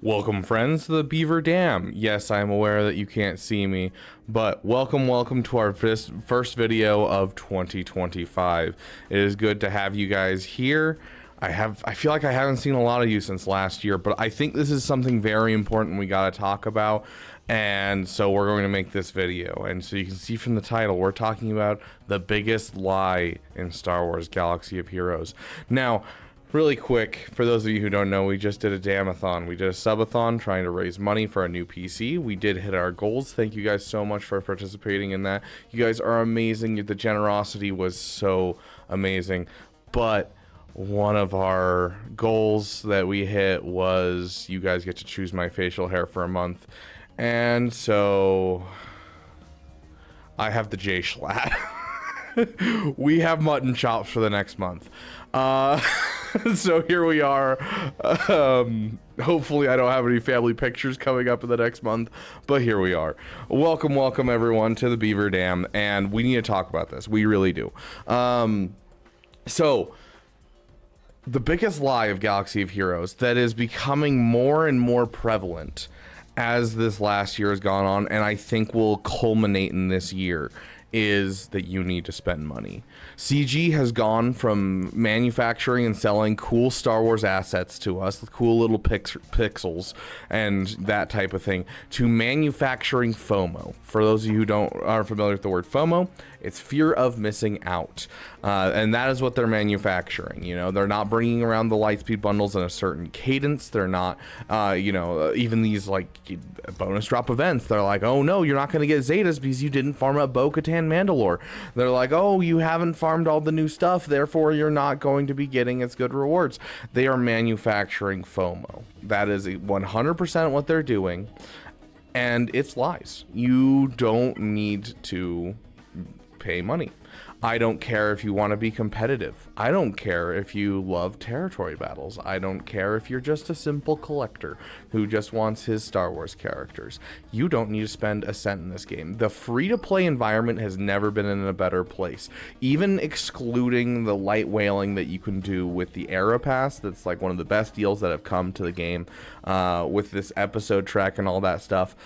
Welcome, friends, to the Beaver Dam. Yes, I am aware that you can't see me, but welcome to our first video of 2025. It is good to have you guys here. I feel like I haven't seen a lot of you since last year, but I think this is something very important we gotta talk about, and so we're going to make this video. And so you can see from the title, we're talking about the biggest lie in Star Wars Galaxy of Heroes. Now, really quick, for those of you who don't know, we just did a damathon. We did a subathon trying to raise money for a new PC. We did hit our goals. Thank you guys so much for participating in that. You guys are amazing. The generosity was so amazing. But one of our goals that we hit was you guys get to choose my facial hair for a month. And so I have the J Schlatt. We have mutton chops for the next month. So here we are. Hopefully I don't have any family pictures coming up in the next month, but here we are. Welcome everyone to the Beaver Dam, and we need to talk about this. We really do. So the biggest lie of Galaxy of Heroes that is becoming more and more prevalent as this last year has gone on, and I think will culminate in this year, is that you need to spend money. CG has gone from manufacturing and selling cool Star Wars assets to us, the cool little pixels and that type of thing, to manufacturing FOMO. For those of you who aren't familiar with the word FOMO, it's fear of missing out. And that is what they're manufacturing. You know, they're not bringing around the Lightspeed bundles in a certain cadence. They're not, even these like bonus drop events. They're like, oh no, you're not going to get Zetas because you didn't farm up Bo-Katan Mandalore. They're like, oh, you haven't farmed all the new stuff, therefore you're not going to be getting as good rewards. They are manufacturing FOMO. That is 100% what they're doing, and it's lies. You don't need to pay money. I don't care if you want to be competitive. I don't care if you love territory battles. I don't care if you're just a simple collector who just wants his Star Wars characters. You don't need to spend a cent in this game. The free-to-play environment has never been in a better place. Even excluding the light whaling that you can do with the Era Pass, that's like one of the best deals that have come to the game, with this episode track and all that stuff.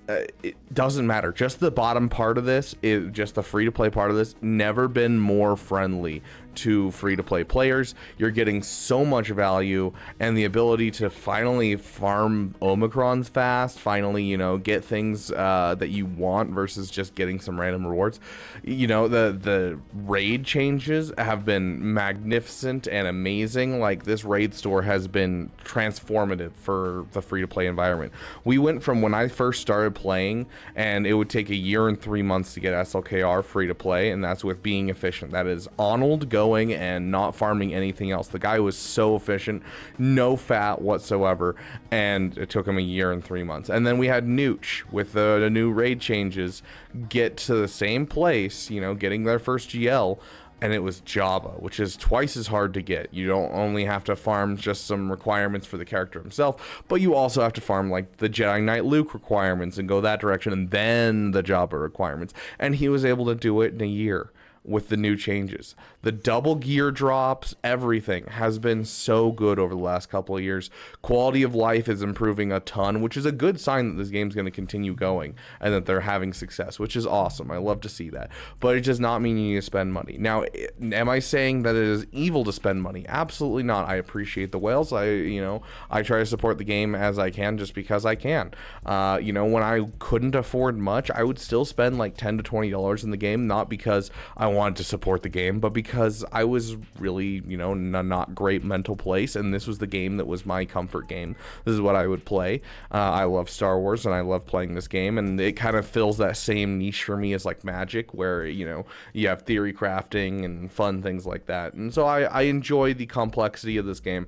It doesn't matter. Just the bottom part of this, just the free-to-play part of this, never been more friendly to free-to-play players. You're getting so much value, and the ability to finally farm Omicrons fast, finally, you know, get things that you want versus just getting some random rewards. You know, the raid changes have been magnificent and amazing. Like, this raid store has been transformative for the free-to-play environment. We went from when I first started playing, and it would take a year and 3 months to get SLKR free-to-play, and that's with being efficient. That is Arnold going and not farming anything else. The guy was so efficient, no fat whatsoever, and it took him a year and 3 months. And then we had Nooch with the new raid changes get to the same place, you know, getting their first GL, and it was Jabba, which is twice as hard to get. You don't only have to farm just some requirements for the character himself, but you also have to farm like the Jedi Knight Luke requirements and go that direction, and then the Jabba requirements. And he was able to do it in a year with the new changes. The double gear drops, everything has been so good over the last couple of years. Quality of life is improving a ton, which is a good sign that this game's going to continue going and that they're having success, which is awesome. I love to see that. But it does not mean you need to spend money. Now, am I saying that it is evil to spend money? Absolutely not. I appreciate the whales. I try to support the game as I can just because I can. When I couldn't afford much, I would still spend like $10 to $20 in the game, not because I wanted to support the game, but because I was really, in a not great mental place, and this was the game that was my comfort game. This is what I would play. I love Star Wars, and I love playing this game, and it kind of fills that same niche for me as like Magic, where, you have theory crafting and fun things like that. And so I enjoy the complexity of this game.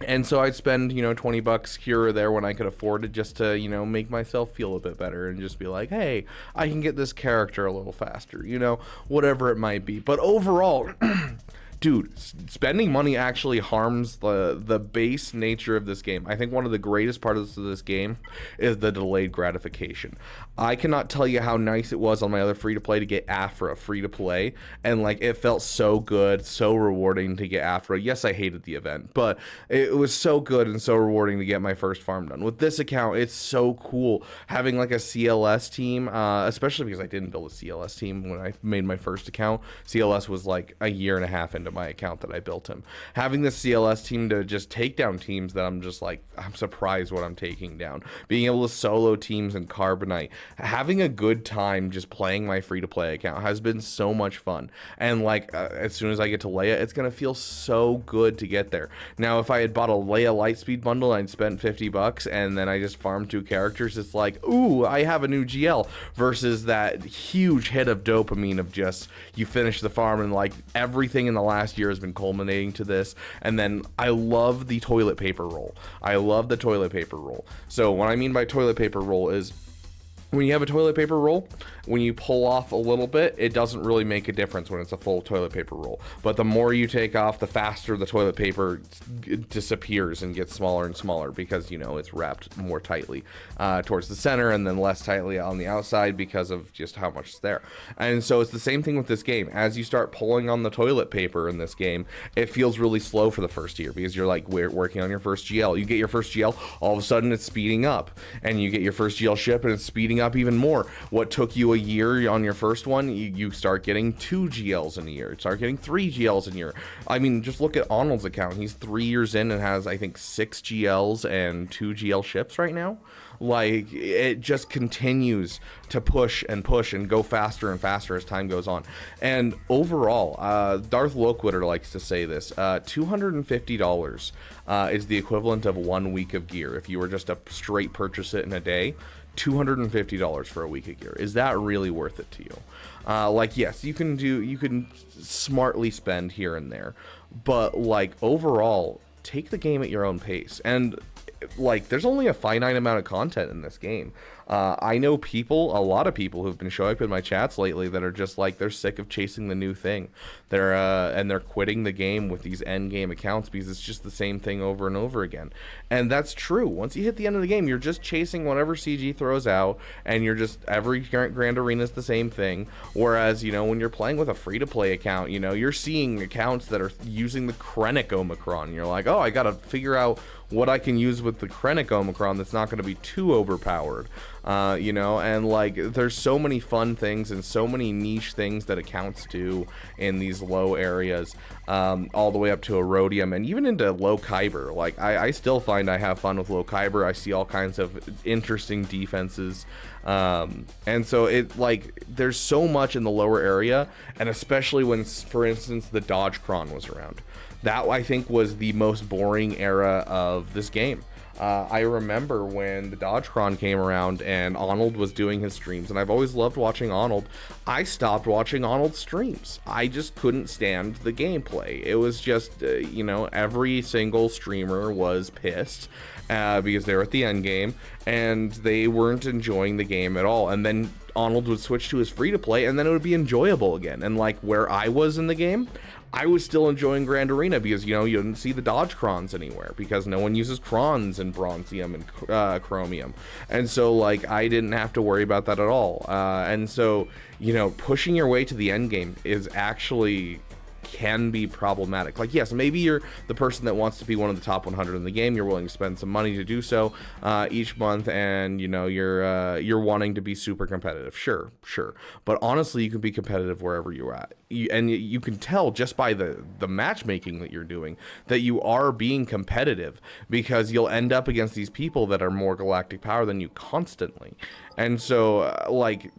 And so I'd spend, $20 here or there when I could afford it, just to, make myself feel a bit better and just be like, hey, I can get this character a little faster, whatever it might be. But overall, dude, spending money actually harms the base nature of this game. I think one of the greatest parts of this game is the delayed gratification. I cannot tell you how nice it was on my other free-to-play to get Afra free-to-play, and like it felt so good, so rewarding to get Afra. Yes, I hated the event, but it was so good and so rewarding to get my first farm done. With this account, it's so cool having like a CLS team, especially because I didn't build a CLS team when I made my first account. CLS was like a year and a half into my account that I built him. Having this CLS team to just take down teams that I'm just like, I'm surprised what I'm taking down. Being able to solo teams in Carbonite, having a good time just playing my free-to-play account has been so much fun. And like as soon as I get to Leia, it's gonna feel so good to get there. Now if I had bought a Leia Lightspeed bundle and I'd spent $50 and then I just farmed 2 characters, it's like, ooh, I have a new GL, versus that huge hit of dopamine of just you finish the farm and like everything in the last year has been culminating to this. And then I love the toilet paper roll. I love the toilet paper roll. So what I mean by toilet paper roll is when you have a toilet paper roll, when you pull off a little bit, it doesn't really make a difference when it's a full toilet paper roll. But the more you take off, the faster the toilet paper disappears and gets smaller and smaller, because, you know, it's wrapped more tightly towards the center and then less tightly on the outside because of just how much is there. And so it's the same thing with this game. As you start pulling on the toilet paper in this game, it feels really slow for the first year because you're like working on your first GL. You get your first GL, all of a sudden it's speeding up, and you get your first GL ship and it's speeding up even more. What took you a year on your first one, you start getting 2 GLs in a year, start getting 3 GLs in a year. I mean, just look at Arnold's account. He's 3 years in and has, I think, 6 GLs and 2 GL ships right now. Like, it just continues to push and go faster and faster as time goes on. And overall, Darth Loquitter likes to say this, $250 is the equivalent of 1 week of gear. If you were just to straight purchase it in a day, $250 for a week of gear. Is that really worth it to you? Like, yes, you can smartly spend here and there, but like overall, take the game at your own pace. And like, there's only a finite amount of content in this game. I know a lot of people who've been showing up in my chats lately that are just like, they're sick of chasing the new thing. They're quitting the game with these end game accounts because it's just the same thing over and over again. And that's true. Once you hit the end of the game, you're just chasing whatever CG throws out, and you're just, every Grand Arena is the same thing. Whereas, you know, when you're playing with a free-to-play account, you know, you're seeing accounts that are using the Krennic Omicron. You're like, oh, I gotta figure out what I can use with the Krennic Omicron that's not going to be too overpowered, you know. And like, there's so many fun things and so many niche things that accounts do in these low areas, all the way up to Erodium and even into low Kyber. Like, I still find I have fun with low Kyber. I see all kinds of interesting defenses, and so it, like, there's so much in the lower area, and especially when, for instance, the Dodge Cron was around. That, I think, was the most boring era of this game. I remember when the Dodge Cron came around and Arnold was doing his streams, and I've always loved watching Arnold. I stopped watching Arnold's streams. I just couldn't stand the gameplay. It was just, you know, every single streamer was pissed because they were at the end game and they weren't enjoying the game at all. And then Arnold would switch to his free-to-play, and then it would be enjoyable again. And like, where I was in the game, I was still enjoying Grand Arena because, you know, you didn't see the Dodge Crons anywhere because no one uses Crons in Bronzium and Chromium. And so, like, I didn't have to worry about that at all. And so, you know, pushing your way to the end game is actually can be problematic. Like, yes, maybe you're the person that wants to be one of the top 100 in the game. You're willing to spend some money to do so each month, and you know, you're wanting to be super competitive. Sure. But honestly, you can be competitive wherever you're at. You can tell just by the matchmaking that you're doing that you are being competitive, because you'll end up against these people that are more galactic power than you constantly. And so, like,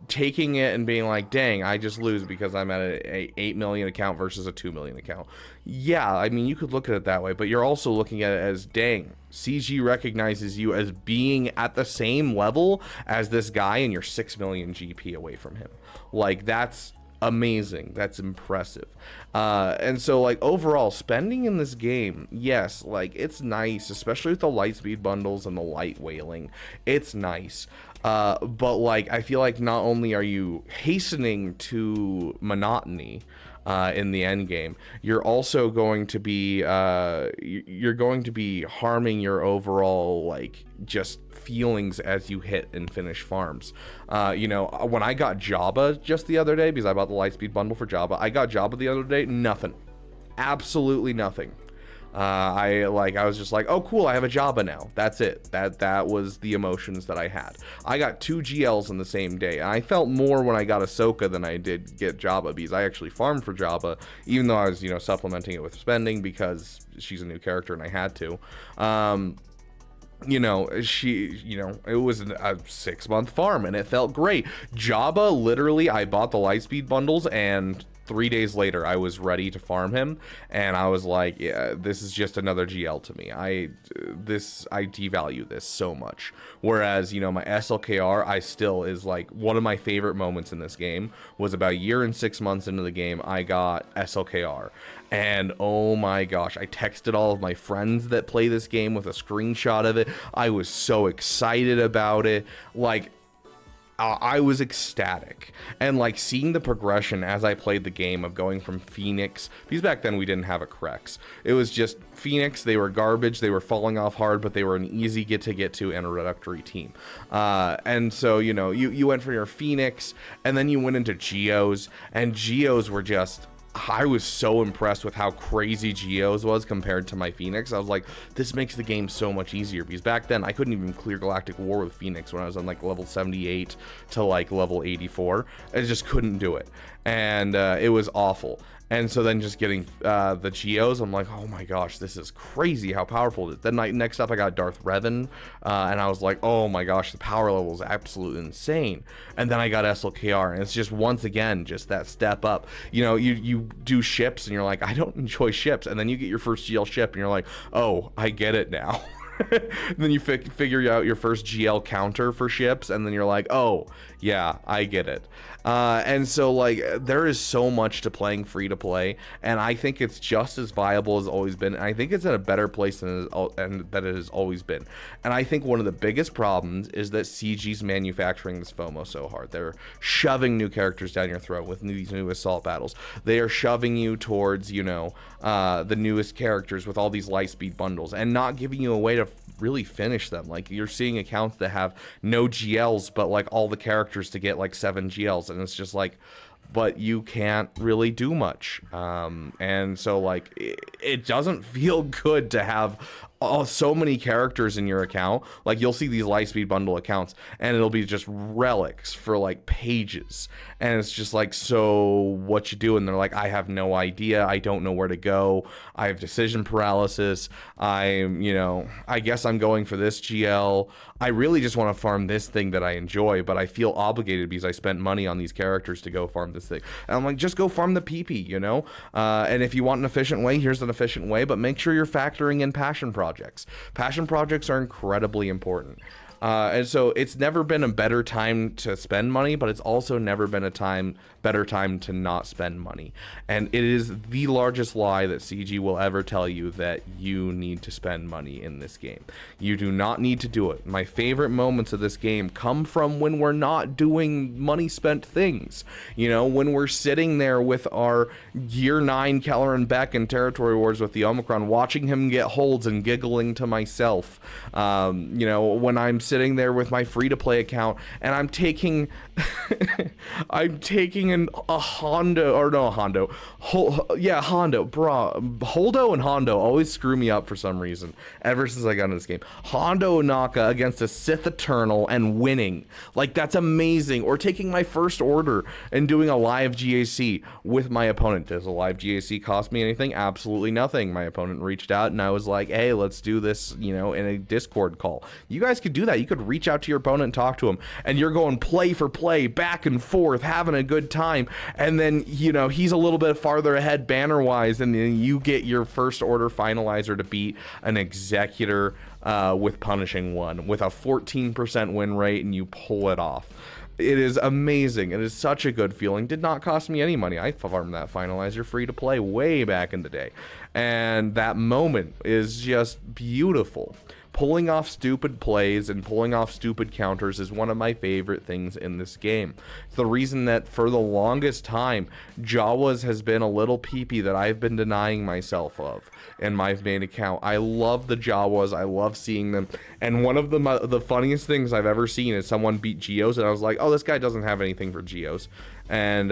taking it and being like, dang, I just lose because I'm at a 8 million account versus a 2 million account. Yeah, I mean, you could look at it that way, but you're also looking at it as, dang, CG recognizes you as being at the same level as this guy and you're 6 million GP away from him. Like, that's amazing. That's impressive. And so, like, overall, spending in this game, yes, like, it's nice, especially with the light speed bundles and the light whaling. It's nice. But like, I feel like not only are you hastening to monotony, in the end game. You're also going to be harming your overall like just feelings as you hit and finish farms. You know, when I got Jabba just the other day, because I bought the Lightspeed bundle for Jabba, I got Jabba the other day, nothing, absolutely nothing. I was just like, oh cool, I have a Jabba now. That's it. That was the emotions that I had. I got 2 GLs in the same day. And I felt more when I got Ahsoka than I did get Jabba, because I actually farmed for Jabba, even though I was, you know, supplementing it with spending because she's a new character and I had to. You know, it was a 6-month farm and it felt great. Jabba, literally, I bought the Lightspeed bundles and 3 days later I was ready to farm him, and I was like, yeah, this is just another GL to me. I devalue this so much. Whereas, you know, my SLKR, I still is like one of my favorite moments in this game was about a year and 6 months into the game, I got SLKR. And oh my gosh, I texted all of my friends that play this game with a screenshot of it. I was so excited about it. Like, I was ecstatic, and like seeing the progression as I played the game of going from Phoenix, because back then we didn't have a Crex. It was just Phoenix. They were garbage. They were falling off hard, but they were an easy get to and a reductory team. And so, you know, you went for your Phoenix, and then you went into Geos, and Geos were just, I was so impressed with how crazy Geos was compared to my Phoenix. I was like, this makes the game so much easier, because back then I couldn't even clear Galactic War with Phoenix when I was on like level 78 to like level 84. I just couldn't do it, and it was awful. And so then just getting the Geos, I'm like, oh my gosh, this is crazy how powerful it is. Then next up I got Darth Revan, and I was like, oh my gosh, the power level is absolutely insane. And then I got SLKR, and it's just once again just that step up. You know, you do ships and you're like, I don't enjoy ships, and then you get your first GL ship and you're like, oh, I get it now. And then you figure out your first GL counter for ships, and then you're like, oh yeah, I get it. And so like there is so much to playing free to play, and I think it's just as viable as always been, and I think it's in a better place than that it has always been. And I think one of the biggest problems is that CG's manufacturing this FOMO so hard. They're shoving new characters down your throat with these new assault battles. They are shoving you towards, you know, the newest characters with all these Lightspeed bundles, and not giving you a way to really finish them. Like, you're seeing accounts that have no GLs, but like all the characters to get like 7 GLs, and it's just like, but you can't really do much. And so like it doesn't feel good to have so many characters in your account. Like, you'll see these Lightspeed bundle accounts and it'll be just relics for like pages, and it's just like, so what you do? And they're like, I have no idea, I don't know where to go, I have decision paralysis, I'm, you know, I guess I'm going for this GL, I really just want to farm this thing that I enjoy, but I feel obligated because I spent money on these characters to go farm this thing. And I'm like, just go farm the PP, you know? And if you want an efficient way, here's an efficient way, but make sure you're factoring in passion projects. Passion projects are incredibly important. And so it's never been a better time to spend money, but it's also never been a better time to not spend money. And it is the largest lie that CG will ever tell you, that you need to spend money in this game. You do not need to do it. My favorite moments of this game come from when we're not doing money spent things. You know, when we're sitting there with our Year 9 Kelleran Beck in Territory Wars with the Omicron, watching him get holds and giggling to myself. You know, when I'm sitting there with my free-to-play account and I'm taking Holdo, Holdo and Hondo always screw me up for some reason ever since I got into this game. Hondo Naka against a Sith Eternal and winning, like, that's amazing. Or taking my first order and doing a live GAC with my opponent. Does a live GAC cost me anything? Absolutely nothing. My opponent reached out and I was like, hey, let's do this, you know, in a Discord call. You guys could do that. You could reach out to your opponent and talk to him, and you're going play for play, back and forth, having a good time, and then, you know, he's a little bit farther ahead banner wise, and then you get your first order finalizer to beat an Executor with Punishing One with a 14% win rate, and you pull it off. It is amazing. It is such a good feeling. Did not cost me any money. I farmed that finalizer free to play way back in the day, and that moment is just beautiful. Pulling off stupid plays and pulling off stupid counters is one of my favorite things in this game. It's the reason that for the longest time, Jawas has been a little peepee that I've been denying myself of in my main account. I love the Jawas. I love seeing them. And one of the funniest things I've ever seen is someone beat Geos, and I was like, oh, this guy doesn't have anything for Geos. And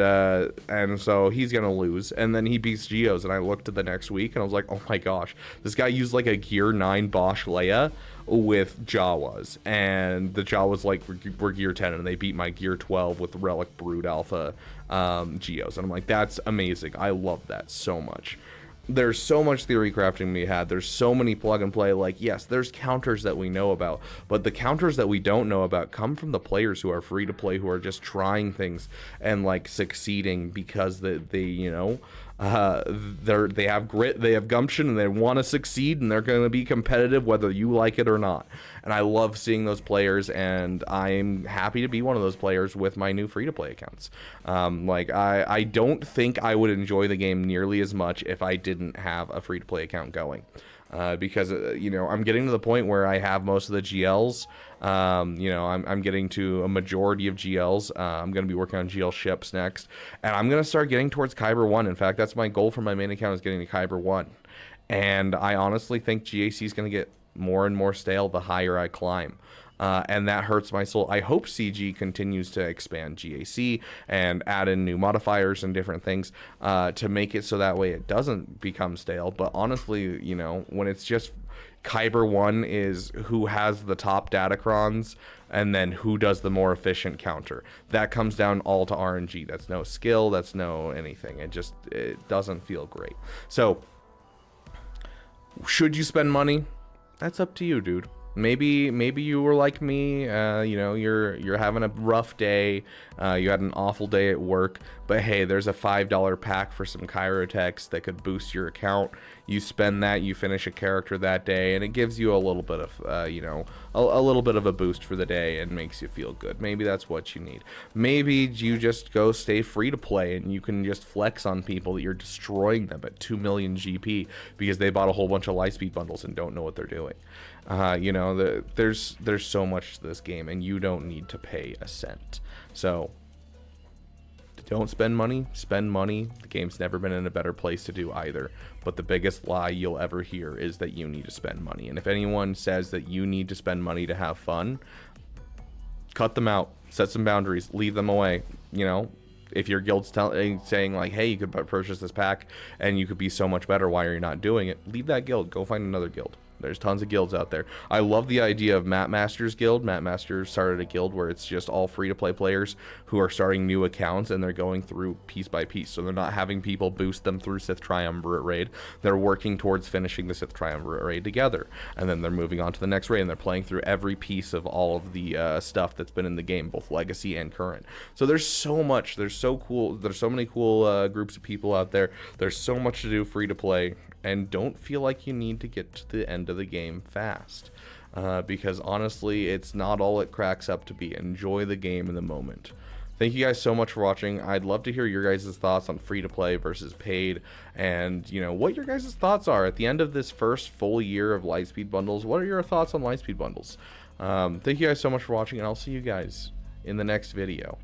so he's gonna lose, and then he beats Geos, and I looked at the next week and I was like, oh my gosh, this guy used like a gear 9 Bosch Leia with Jawas, and the Jawas like were gear 10, and they beat my gear 12 with Relic Brood Alpha Geos, and I'm like, that's amazing. I love that so much. There's so much theory crafting to be had. There's so many plug and play. Like, yes, there's counters that we know about, but the counters that we don't know about come from the players who are free to play, who are just trying things and like succeeding because they you know, they have grit, they have gumption, and they want to succeed, and they're going to be competitive whether you like it or not. And I love seeing those players, and I'm happy to be one of those players with my new free-to-play accounts. Like, I don't think I would enjoy the game nearly as much if I didn't have a free-to-play account going. Because, you know, I'm getting to the point where I have most of the GLs. You know, I'm getting to a majority of GLs. I'm going to be working on GL ships next. And I'm going to start getting towards Kyber 1. In fact, that's my goal for my main account, is getting to Kyber 1. And I honestly think GAC is going to get more and more stale the higher I climb. And that hurts my soul. I hope CG continues to expand GAC and add in new modifiers and different things to make it so that way it doesn't become stale. But honestly, you know, when it's just Kyber 1 is who has the top datacrons and then who does the more efficient counter. That comes down all to RNG. That's no skill. That's no anything. It doesn't feel great. So should you spend money? That's up to you, dude. Maybe you were like me, you know, you're having a rough day, you had an awful day at work, but hey, there's a $5 pack for some Chirotechs that could boost your account. You spend that, you finish a character that day, and it gives you a little bit of, you know, a little bit of a boost for the day and makes you feel good. Maybe that's what you need. Maybe you just go stay free to play and you can just flex on people that you're destroying them at 2 million GP because they bought a whole bunch of Lightspeed bundles and don't know what they're doing. You know, there's so much to this game, and you don't need to pay a cent. So don't spend money, spend money. The game's never been in a better place to do either. But the biggest lie you'll ever hear is that you need to spend money. And if anyone says that you need to spend money to have fun, cut them out, set some boundaries, leave them away. You know, if your guild's saying like, hey, you could purchase this pack and you could be so much better, why are you not doing it? Leave that guild, go find another guild. There's tons of guilds out there. I love the idea of Map Master's Guild. Map Master started a guild where it's just all free-to-play players who are starting new accounts, and they're going through piece by piece. So they're not having people boost them through Sith Triumvirate Raid. They're working towards finishing the Sith Triumvirate Raid together, and then they're moving on to the next raid, and they're playing through every piece of all of the stuff that's been in the game, both legacy and current. So there's so much. There's so cool. There's so many cool groups of people out there. There's so much to do free-to-play. And don't feel like you need to get to the end of the game fast. Because honestly, it's not all it cracks up to be. Enjoy the game in the moment. Thank you guys so much for watching. I'd love to hear your guys' thoughts on free-to-play versus paid. And, you know, what your guys' thoughts are. At the end of this first full year of Lightspeed bundles, what are your thoughts on Lightspeed bundles? Thank you guys so much for watching, and I'll see you guys in the next video.